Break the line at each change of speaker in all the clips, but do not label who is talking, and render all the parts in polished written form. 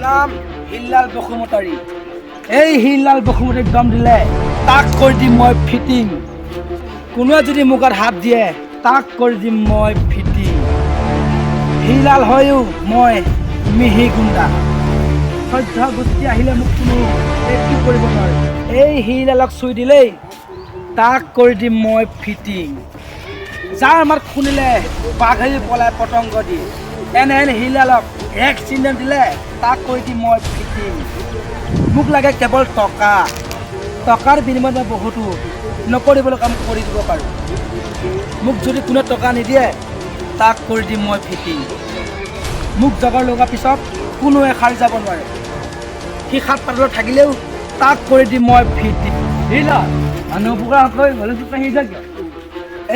নাম হিল্লাল বসুমতাৰী। এই হিল্লাল বসুমতাৰীক দম দিলে তাক কৰি দিম মই ফিটিং। কোনোৱে যদি মোৰ গাত হাত দিয়ে তাক কৰি দিম মই ফিটিং। হিল্লাল হয়ো মই মিহি গুণ্ডা। সহ্য গোষ্ঠী আহিলে মোক কোনো একো কৰিব নোৱাৰে। এই হিল্লালক চুই দিলেই তাক কৰি দিম মই ফিটিং। যাৰ মাত শুনিলে বাঘেৰি পলাই পতংগ দি এনে হিল্লালক এক্সিডেণ্ট দিলে তাক কৰি দিম মই ফিটিং। মোক লাগে কেৱল টকা, টকাৰ বিনিময়ত মই বহুতো নকৰিবলৈ কাম কৰি দিব পাৰোঁ। মোক যদি কোনে টকা নিদিয়ে তাক কৰি দিম মই ফিটিং। মোক জগৰ লগোৱাৰ পিছত কোনোৱে সাৰি যাব নোৱাৰে। সি সাত পাতলত থাকিলেও তাক কৰি দিম মই ফিটিং। হিল্লাল মানুহ উপকাৰ হ'লে কিয়?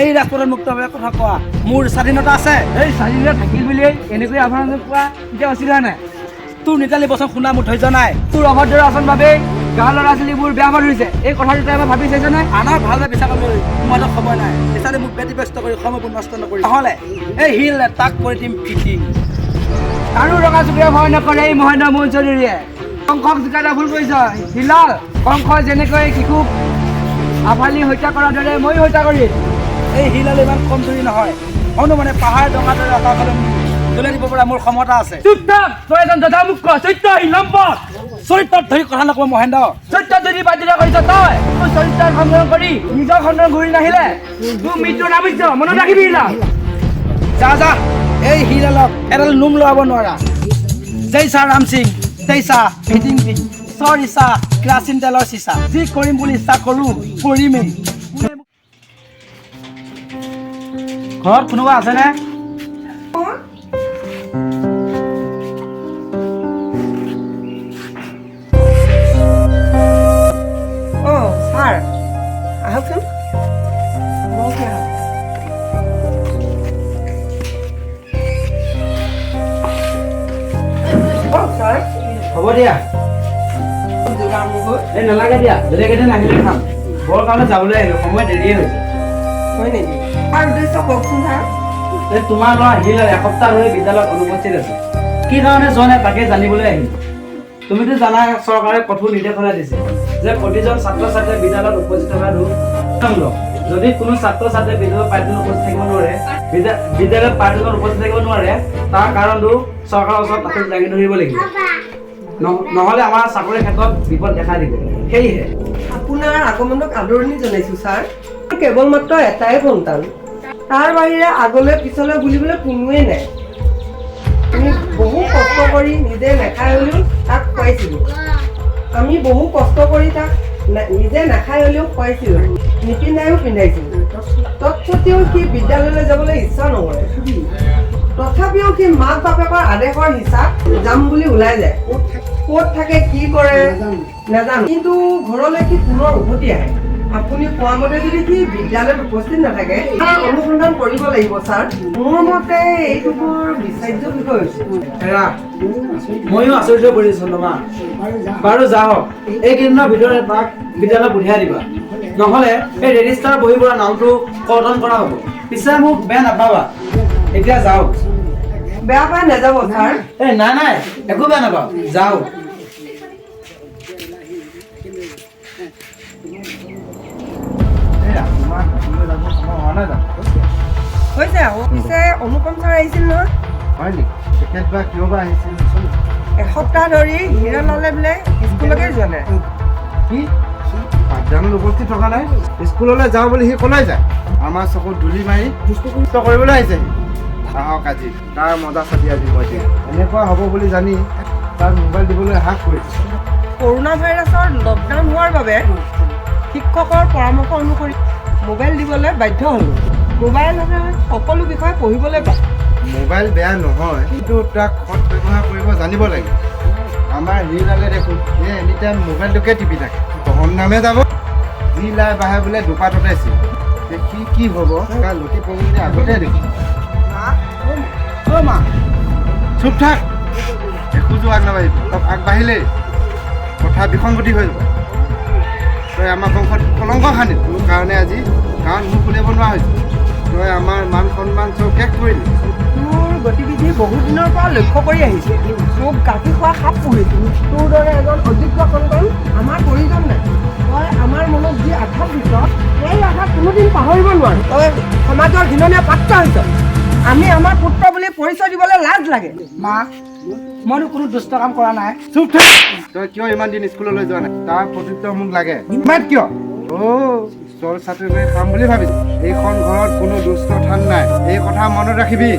এই ৰাজপথত মুক্তভাৱে কথা কোৱা মোৰ স্বাধীনতা আছে। এই স্বাধীনতা থাকিল বুলিয়ে এনেকৈ আপোনালোকে কোৱা এতিয়া অচিলা নাই। তোৰ নিতালি বচন শুনা মোৰ ধৈৰ্য নাই। তোৰ অভদ্ৰ আচৰণ বাবেই গাঁৱৰ ল'ৰা ছোৱালীবোৰ বেয়া মানুহ হৈছে। এই কথাটো তই এবাৰ ভাবি চাইছ নাই? আনৰ ভালদৰে বিচাৰ কৰিবলৈ মোৰ হাতত সময় নাই। বিচাৰি মোক ব্যতিব্যস্ত কৰি সময়বোৰ নষ্ট নকৰি নহ'লে এই হিল্লালে তাক কৰি দিম ফিটিং। আৰু ৰঙা চুকুৰে ভয় নকৰে এই মহেন্দ্ৰ মঞ্চৰীয়ে। কংসক জিকাই ভুল কৰিছ হিল্লাল। কংসই যেনেকৈ শিশুক আভালি হত্যা কৰাৰ দৰে ময়ো হত্যা কৰিম। এই হিল্লাল ইমান কমজুৰি নহয়। হনুমানে পাহাৰ ডঙাৰ দৰে আকাশলৈ জ্বলাই দিব পৰা মোৰ ক্ষমতা আছে। চুপ থাক, তই এজন যথামুখ্য চৰিত্ৰহীন লম্পট। চৰিত্ৰত ধৰি কথা নকওঁ মহেন্দ্ৰ। চৰিত্ৰত যদি বাধ্যতা কৰিছ তই তোৰ চৰিত্ৰৰ সংগ্ৰহ কৰি নিজৰ খণ্ডন ঘূৰি নাহিলে তোৰ মৃত্যু নামিছ। মনত ৰাখিবি হিল্লাল। যা যা, এই হিল্লালক এডাল নোম লগাব নোৱাৰা। জয় চাহ ৰাম সিং, জয় চাহ ফিটিং সিং, চৰ ইচ্ছা কেৰাচিন তেলৰ চিচা। যি কৰিম বুলি ইচ্ছা কৰোঁ কৰিমেই। ঘৰত কোনোবা আছেনে?
ছাৰ আহকচোন। ছাৰ
হ'ব দিয়া। এই নালাগে দিয়া, বেলেগ এদিন আহিলে খাম। বৰ কাৰণে যাবলৈ আহিলোঁ, সময় দেৰিয়ে হৈছে।
হয় নেকি? তাৰ উদ্দেশ্য কওকচোন ছাৰ।
এই তোমাৰ ল'ৰা হিল্লাল এসপ্তাহ ধৰি বিদ্যালয়ত অনুপস্থিত আছে। কি কাৰণে যোৱা নাই তাকে জানিবলৈ আহিলোঁ। তুমিতো জানা চৰকাৰে কঠোৰ নিৰ্দেশনা দিছে যে প্ৰতিজন ছাত্ৰ ছাত্ৰীয়ে বিদ্যালয়ত উপস্থিত থকা বাধ্যতামূলক। যদি কোনো ছাত্ৰ ছাত্ৰীয়ে বিদ্যালয়ত পাঠদানত উপস্থিত থাকিব নোৱাৰে, বিদ্যালয়ত পাঠদানত উপস্থিত থাকিব নোৱাৰে, তাৰ কাৰণটো চৰকাৰৰ ওচৰত তাতে দাঙি ধৰিব লাগিব। নহ'লে আমাৰ চাকৰিৰ ক্ষেত্ৰত বিপদ দেখা দিব। সেয়েহে
আপোনাৰ আগমনক আদৰণি জনাইছোঁ ছাৰ। কেৱল মাত্ৰ এটাই সন্তান, তাৰ বাহিৰে আগলৈ পিছলৈ বুলিবলৈ কোনোৱেই নাই। আমি বহু কষ্ট কৰি নিজে নাখাই হ'লেও তাক খুৱাইছিলোঁ। আমি বহু কষ্ট কৰি তাক নিজে নাখাই হ'লেও খুৱাইছিলোঁ, নিপিন্ধাইও পিন্ধাইছিলোঁ। তৎসত্ত্বেও সি বিদ্যালয়লৈ যাবলৈ ইচ্ছা নকৰে। তথাপিও সি মাক বাপেকৰ আদেশৰ হিচাপ যাম বুলি ওলাই যায়। ক'ত থাকে কি কৰে নাজানো, কিন্তু ঘৰলৈ সি পুনৰ উভতি আহে। আপুনি কোৱা মতে যদি সি বিদ্যালয়ত উপস্থিত নাথাকে তাৰ অনুসন্ধান কৰিব লাগিব ছাৰ। মোৰ মতে এইটো বৰ বিচাৰ্য বিষয় হৈছে।
ময়ো আচৰিত হৈ পৰিছোঁ নমা। বাৰু যাওক, এইকেইদিনৰ ভিতৰতে তাক বিদ্যালয় পঠিয়াই দিবা। নহ'লে এই ৰেজিষ্টাৰ বহীৰ পৰা নামটো কৰ্তন কৰা হ'ব। পিছে মোক বেয়া নাপাবা। এতিয়া যাওক।
বেয়া পাই নাযাব ছাৰ।
এই নাই নাই, একো বেয়া নাপাওঁ, যাওক।
হৈছে আকৌ। পিছে অনুপম ছাৰ আহিছিল নহয়?
হয় নেকি? তেখেত বা কিয় বা আহিছিল?
এসপ্তাহ ধৰি হিল্লালে বোলে স্কুললৈকে যোৱা নাই।
কি পাঠদানত উপস্থিত থকা নাই? স্কুললৈ যাওঁ বুলি সি ক'লৈ যায়? আমাৰ চকুত ধূলি মাৰি দুষ্ট কৰিবলৈ আহিছে সি। আহক আজি তাৰ মজা চাবি আজি মই এতিয়া। এনেকুৱা হ'ব বুলি জানি তাক মোবাইল দিবলৈ হ্ৰাস কৰিছে।
কৰোণা ভাইৰাছৰ লকডাউন হোৱাৰ বাবে শিক্ষকৰ পৰামৰ্শ অনুসৰি মোবাইল দিবলৈ বাধ্য হ'লোঁ। মোবাইলতে সকলো বিষয় পঢ়িবলৈ পায়।
মোবাইল বেয়া নহয়, কিন্তু তাক সৎ ব্যৱহাৰ কৰিব জানিব লাগে। আমাৰ হিল্লালে দেখোন সি এনি টাইম মোবাইলটোকে টিপি থাকে। পঢ়ন নামে যাব, যি লাই বাঢ়ে বোলে দুপাততে সি কি হ'ব তাৰ লতি পৰি আগতে দেখি।
মা
চুপ থাক, এখোজো আগ নাবাঢ়িবি। অলপ আগবাঢ়িলেই কথা বিসংগতি হৈ যাব। তই আমাৰ বংশত কলংক সানিল। তোৰ কাৰণে আজি গাঁৱত মুখ উলিয়াব নোৱাৰা হৈছিল। তই আমাৰ মান সন্মান চব শেষ কৰিলি।
তোৰ গতিবিধি বহু দিনৰ পৰা লক্ষ্য কৰি আহিছোঁ তোক গাখীৰ খোৱা সাপ পুহিছোঁ তোৰ দৰে এজন অযোগ্য সন্তান আমাৰ প্ৰয়োজন নাই তই আমাৰ মনত যি আঘাত দিছ সেই আঘাত কোনোদিন পাহৰিব নোৱাৰো তই সমাজৰ ঘৃণনীয় পাত্ৰ হৈছ আমি আমাৰ পুত্ৰ বুলি পৰিচয় দিবলৈ লাজ লাগে
মা মইনো কোনো দুষ্ট কাম কৰা নাই
চুপ থাক তই কিয় ইমান দিন স্কুললৈ যোৱা নাই তাৰ প্ৰত্যুত্তৰ মোক লাগে ইমান কিয় ওচৰ ছাত্ৰী খাম বুলি ভাবিছো এইখন ঘৰত কোনো দুষ্ট ঠান নাই এই কথা মনত ৰাখিবি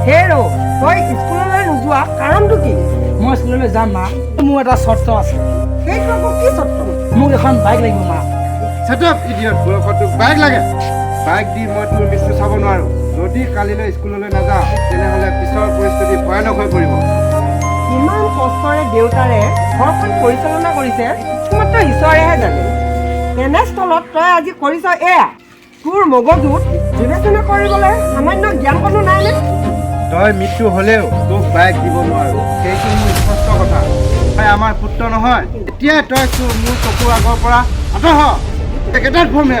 হেৰ' তই স্কুললৈ নোযোৱা কাৰণটো কি
মই স্কুললৈ যাম মা মোৰ এটা চৰ্ত আছে
সেইটো আকৌ কি চৰ্ত
মোক এখন বাইক লাগিব মা
চেটআপ ইডিয়ট বয়সত তোক বাইক লাগে বাইক দি মই তোৰ মৃত্যু চাব নোৱাৰো যদি কালিলৈ স্কুললৈ নাযাওঁ তেনেহ'লে পিছৰ পৰিস্থিতি ভয়ানক হৈ পৰিব
ইমান কষ্টৰে দেউতাৰে ঘৰখন পৰিচালনা কৰিছে মাত্ৰ ঈশ্বৰেহে জানে তেনেস্থলত তই আজি কৰিছ এয়া তোৰ মগজুত বিবেচনা কৰিবলৈ সামান্য জ্ঞানকণো নাইনে
তই মৃত্যু হ'লেও তোক বাইক দিব নোৱাৰো সেইটো মোৰ স্পষ্ট কথা তই আমাৰ পুত্ৰ নহয় এতিয়াই তই মোৰ চকুৰ আগৰ পৰা আঁতৰ হ একেটাত ফৰ্মে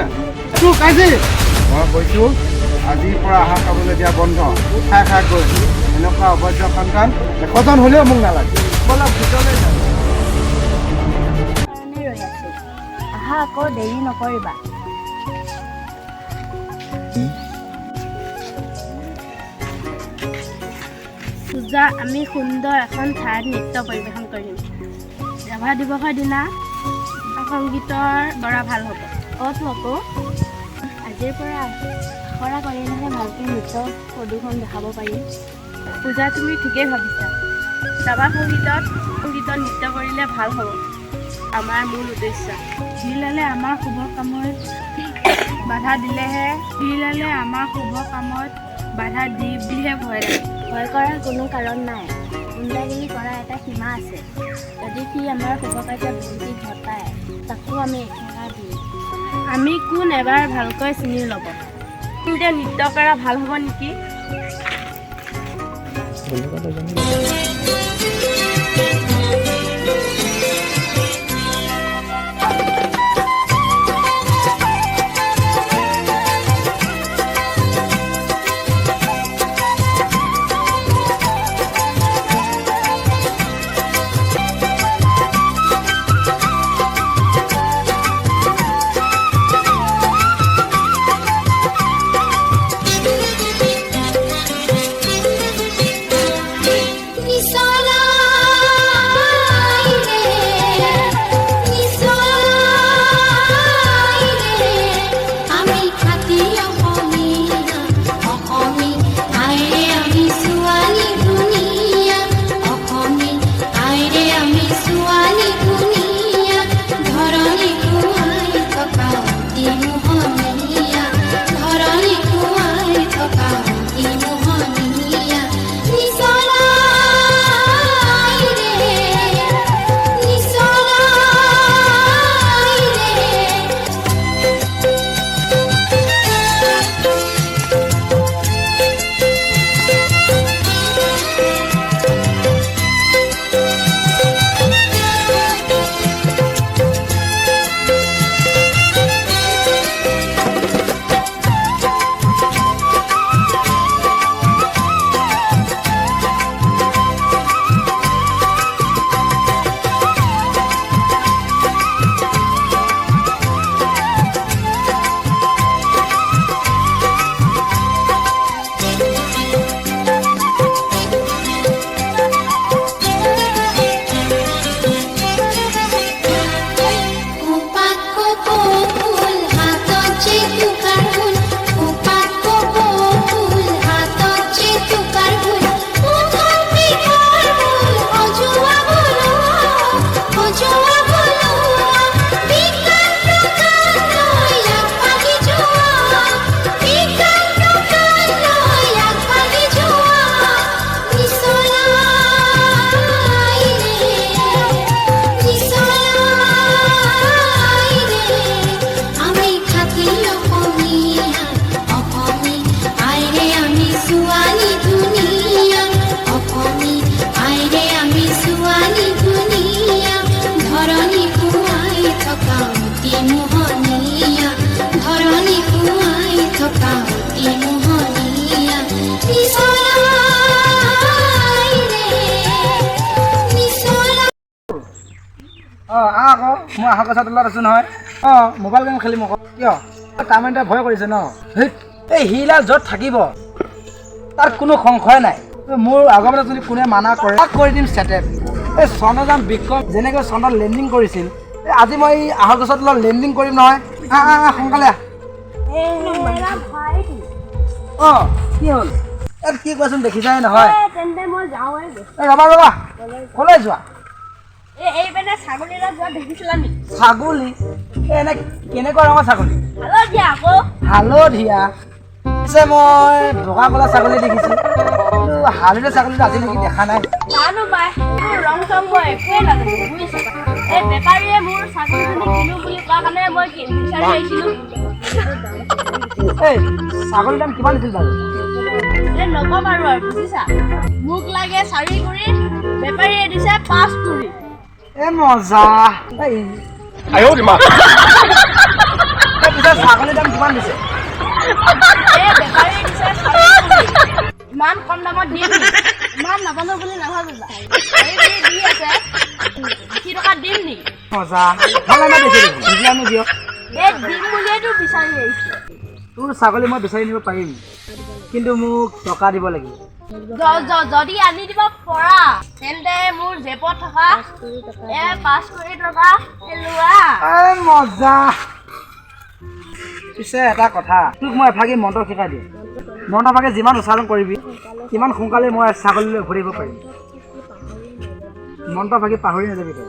তোক আজি মই কৈছোঁ আজিৰ পৰা আহাৰ খাবলৈ দিয়া বন্ধ খাই খাই গৈ এনেকুৱা অবৈধ সন্তান এশজন হ'লেও মোক নালাগে বলক ভিতৰলৈ যাওঁ
আহা আকৌ দেৰি নকৰিবা পূজা আমি সুন্দৰ এখন ঠাইত নৃত্য পৰিৱেশন কৰিম ৰাভা দিৱসৰ দিনা সংগীতৰ দৰা ভাল হ'ব ক'ত হ'ব আজিৰ পৰা আখৰা কৰিলেহে ভালকৈ নৃত্য প্ৰদৰ্শন দেখাব পাৰিম পূজা তুমি ঠিকেই ভাবিছা ৰাভা সংগীতত নৃত্য কৰিলে ভাল হ'ব আমাৰ মূল উদ্দেশ্য হিলালে আমাৰ শুভ কামত বাধা দিলেহে আমাৰ শুভ কামত বাধা দি বুলিহে ভয় লাগে ভয় কৰাৰ কোনো কাৰণ নাই গুণ্ডাগিৰি কৰাৰ এটা সীমা আছে যদি সি আমাৰ শুভ কাৰ্যত বিঘ্নি ঘটায় তাকো আমি একেৰা দিম আমি কোন এবাৰ ভালকৈ চিনি ল'ব এতিয়া নৃত্য কৰা ভাল হ'ব নেকি
অঁ আকৌ মই আহা কথা তলত আছোঁ নহয় অঁ মোবাইল গেম খেলিম আকৌ কিয় কামেণ্টে ভয় কৰিছে ন এই হিলাল য'ত থাকিব তাৰ কোনো সংশয় নাই মোৰ আগতে যদি কোনে মানা কৰে তাক কৰি দিম চেটেপ এই চন্দ্ৰযান বিক্ৰম যেনেকৈ চন্দ্ৰত লেণ্ডিং কৰিছিল আজি মই আহৰ গছত তলত লেণ্ডিং কৰিম নহয় সোনকালে অঁ কি হ'ল কি কোৱাচোন দেখিছাই নহয় ৰ'বা ৰ'বা ক'লৈ যোৱা ছাগলী এনে কেনেকুৱা ৰঙৰ ছাগলী হালধীয়া পিছে মই বগা কলা ছাগলী দেখিছোঁ কিন্তু হালধীয়া ছাগলীটো আজিলৈকে দেখা নাই এই ছাগলীৰ দাম কিমান দিছিল বাৰু
নকম আৰু বুজিছা মোক লাগে 4 কুৰি বেপাৰীয়ে দিছে 5 কুৰি
এ মজা ছাগলীৰ দাম কিমান দিছে
ইমান কম দামত দিম ইমান নাজানো বুলি নাভাবিবা দি আছে 80 টকা দিম নি
মজা ভাল লাগে দিয়ক
দিম বুলিয়েতো বিচাৰি আহিছো
তোৰ ছাগলী মই বিচাৰি নিব পাৰিম কিন্তু মোক টকা দিব লাগিব
যদি আনি দিব পৰা তেন্তে মোৰ জেপত থকা 5 কোটি টকা লোৱা
মজা পিছে এটা কথা তোক মই এভাগি মন্ত্ৰ শিকাই দিম মন্ত্ৰভাগে যিমান উচ্চাৰণ কৰিবি সিমান সোনকালে মই ছাগলীলৈ ঘূৰিব পাৰিম মন্ত্ৰভাগি পাহৰি নাযাবি তই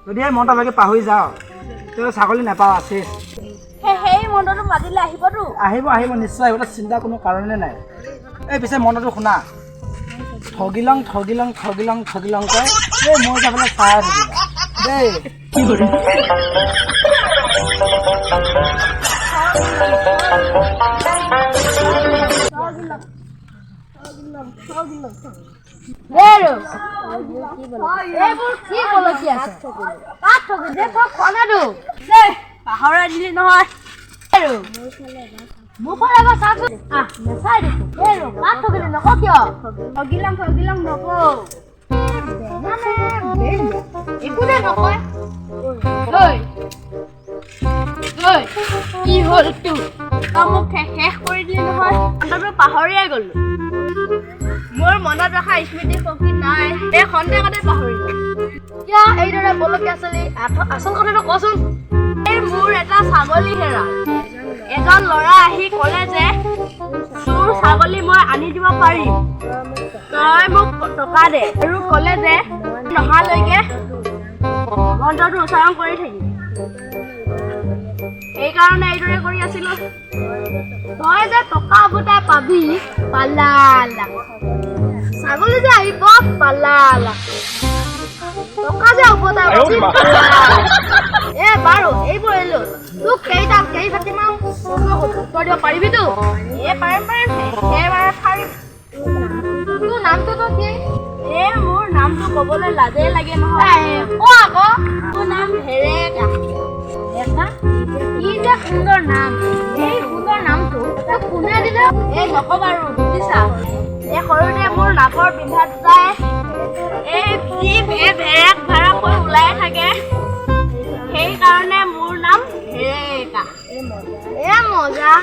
যদিহে মন্ত্ৰভাগি পাহৰি যাওঁ তই ছাগলী নাপাওঁ আছে
সেই মন্ত্ৰটো মাতিলে আহিবতো
আহিব নিশ্চয় আহিব চিন্তা কোনো কাৰণে নাই এই পিছে মন্ত্ৰটো শুনা ঠগিলং ঠগিলং ঠগিলং ঠগিলং কয় এই মই যাবলৈ চাই থাকিবা দেই কি কৰিম
পাহৰাই দিলি নহয় মুখৰ আগত চাচোন নেচাই দেখোন নকওঁ কিয় ঠগিলং নকওঁ একোতে নকয় কি হ'ল তোৰ তই মোক শেষ কৰি দিলি নহয় তই পাহৰিয়াই গ'লো মোৰ মনত ৰখা স্মৃতি শক্তি নাই এই খন্তেকতে পাহৰিলো কিয় এইদৰে বলকীয়া চলি আচল কথাটো কচোন এই মোৰ এটা ছাগলী হেৰা এজন ল'ৰা আহি ক'লে যে তোৰ ছাগলী মই আনি দিব পাৰিম তই মোক টকা দে আৰু ক'লে যে নহালৈকে মন্ত্ৰটো উচ্চাৰণ কৰি থাকিম সেইকাৰণে এইদৰে কৰি আছিলো তই যে টকা উভতাই পাবি পালালা ছাগলী যে আহিব পালালা টকা যে উভতাই পাবি বাৰু এইবোৰ এলো তোক কেই ফাটি মাৰো উত্তৰ দিব পাৰিবিতো পাৰিম সেইবাৰে পাৰিম তোৰ নামটোতো কি মোৰ নামটো ক'বলৈ লাজে লাগে নহয় আকৌ তোৰ নাম হেৰেকা কি যে সুন্দৰ নাম এই সুন্দৰ নামটো কোনে দিলে নক'বা আৰু বুজিছা সৰুতে মোৰ নাকৰ পিন্ধা দুটাই যি ভেৰেক ভাৰাকৈ ওলাই থাকে সেইকাৰণে মোৰ নাম হেৰেকা মজা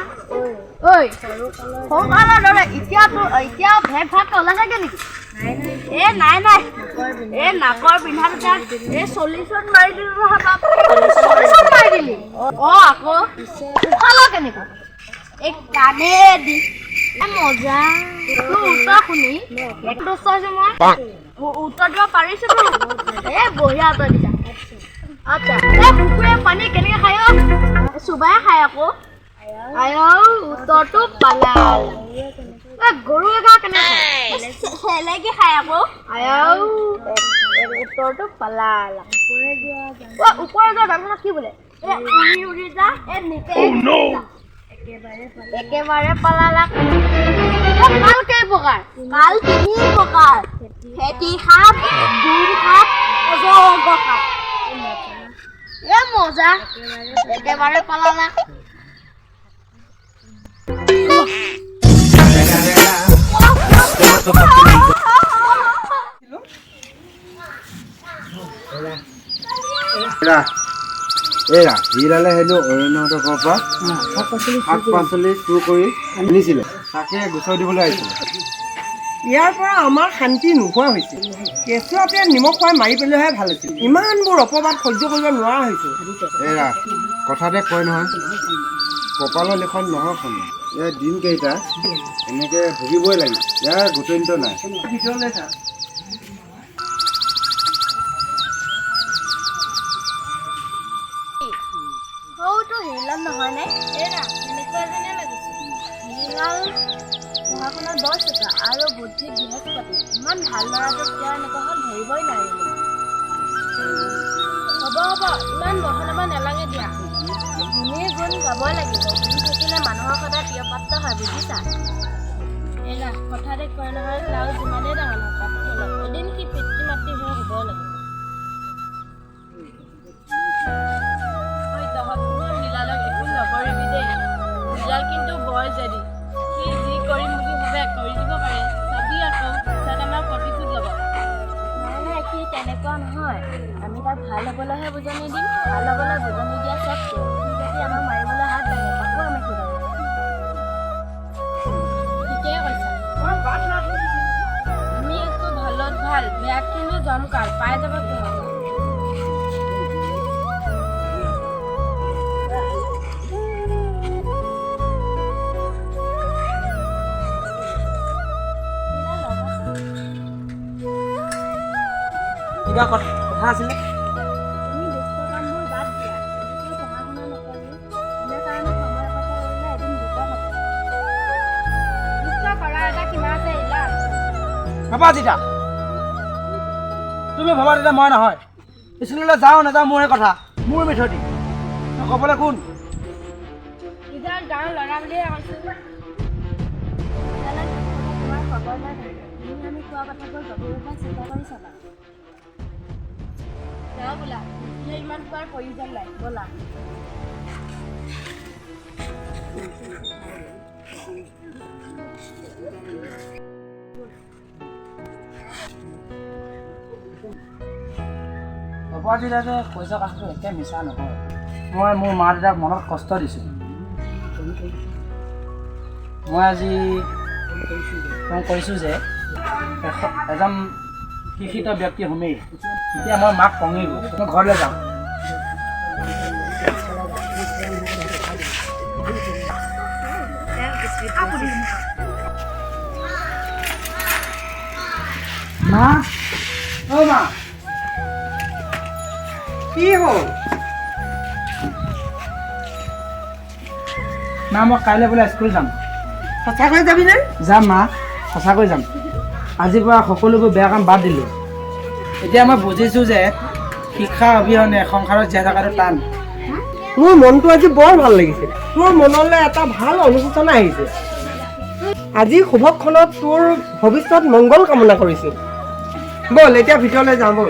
সৰুকালৰ দৰে এতিয়াও ভেক ভাগকৈ ওলাই থাকে নেকি নাই নাকৰ পিন্ধা দুটা 40 মাৰি দিলো নহয় বাপ 40 মাৰি দিলি আকৌ উশাহ কেনেকুৱা কাণেদি মজা তোৰ উত্তৰ শুনি মই উত্তৰ দিব পাৰিছোতো বঢ়িয়া উত্তৰ দিছা আচ্ছা কুকুৰে পানী কেনেকে খায় চুবাই খায় আকৌ উত্তৰটো পালাল গৰু এগা কেনেকে চেলেকি খায় আকৌ উত্তৰটো পালাল ওপৰে যোৱা জানো কি বোলে উৰি যা একেবাৰে পালালা কাল কেই প্ৰকাৰ কাল 3 প্ৰকাৰ খেতি সাপ দুই সাপ অজগৰ সাপ মজা একেবাৰে পালালা
এৰা হিৰালে হেনো অৰণ্যহঁতৰ ঘৰৰ পৰা শাক পাচলি চুৰ কৰি আনিছিলে, তাকে গুচাই দিবলৈ আহিছিলে।
ইয়াৰ পৰা আমাৰ শান্তি নোহোৱা হৈছে। কেঁচুৱাতে নিমখ খুৱাই মাৰি পেলাইহে ভাল হৈছিল। ইমানবোৰ অপবাদ সহ্য কৰিব নোৱাৰা হৈছোঁ।
এৰা কথাতে কয় নহয়, কপালৰ লিখন নহয় শুনো। ইয়াৰ দিনকেইটা এনেকৈ ভুগিবই লাগিব, ইয়াৰ গোটন্ত নাই।
ভিতৰলৈ যা।
সৌটো হিৰলাল নহয়নে? এৰা এনেকুৱা এজনে লাগিছে। হিৰলাল পঢ়া শুনাত বৰ চোকা আৰু বুদ্ধিত বৃহস্পতি। ইমান ভাল ল'ৰাটোক কিয় এনেকুৱা হ'ল ধৰিবই নোৱাৰিলোঁ। হ'ব ইমান বহনাব নালাগে দিয়া। গুণেই গুণ গাবই লাগিব। গুণ থাকিলে মানুহৰ সদায় প্ৰিয়পাত্ৰ হয়, বুজিছা? এৰা কথাতে কয় নহয়, লাও যিমানেই ডাঙৰ নহয় তাত অলপ এদিন সি পিতৃ মাতৃ হৈ হ'বই লাগিব। হিৰলালক একো নকৰিবি দেই। হিৰলাল কিন্তু বৰ জেদি। সি যি কৰিম বুলি ভাবে কৰি দিব পাৰে। চাবি আকৌ পিছত আমাৰ প্ৰতিশোধ ল'ব। নাই সি তেনেকুৱা নহয়। আমি তাক ভাল হ'বলৈহে বুজনি দিম। ভাল হ'বলৈ বুজনি দিয়া স্বত্বেও সি যদি আমাক মাৰিবলৈ হাত দাঙে তাকো আমি শুধাম। ঠিকেই কৈছা। আমি একো ভালত ভাল, বেয়াত কিন্তু জমকাল পাই যাব কিয়?
কিবা কথা আছিলে?
তুমি দুষ্ট কামবোৰ বাদ দিয়া। এতিয়া পঢ়া শুনা নকৰি এনে কাৰণে সময় কথা কৰিলে এদিন দুষ্ট হ'ব। দুষ্ট কৰা এটা কিমান আছে হিৰলাল?
ভাবা জিতা, তুমি ভাবা তেতিয়া মই নহয়। স্কুললৈ যাওঁ নাযাওঁ মোৰে কথা, মোৰ মেথডি ক'বলৈ কোন?
নিজৰ গাঁৱৰ ল'ৰা বুলিয়ে কৈছোঁ। তোমাৰ খবৰ নাই থাকে। তুমি আমি কোৱা কথাবোৰ গভীৰভাৱে চিন্তা কৰি চাবা। যাওঁ বোলা, এতিয়া ইমান কোৱাৰ প্ৰয়োজন নাই, ব'লা।
বাবাজী যে কৈছা কথাটো একে মিছা নহয়। মই মোৰ মা দেউতাক মনত কষ্ট দিছোঁ। মই আজি তেওঁ কৈছোঁ যে এজন শিক্ষিত ব্যক্তি হ'মেই। এতিয়া মই মাক কঙিব, মই ঘৰলৈ যাওঁ। মা, অ' মা,
কি হ'ল?
মা মই কাইলৈ বোলে স্কুল যাম।
সঁচাকৈ যাবিনে?
যাম মা, সঁচাকৈ যাম। আজিৰ পৰা সকলোবোৰ বেয়া কাম বাদ দিলোঁ। এতিয়া মই বুজিছোঁ যে শিক্ষা অবিহনে সংসাৰত জীয়াই থকাটো টান।
মোৰ মনটো আজি বৰ ভাল লাগিছে। তোৰ মনলৈ এটা ভাল অনুশোচনা আহিছে। আজি শুভক্ষণত তোৰ ভৱিষ্যত মংগল কামনা কৰিছোঁ। ব'ল এতিয়া ভিতৰলৈ যাওঁ ব'ল।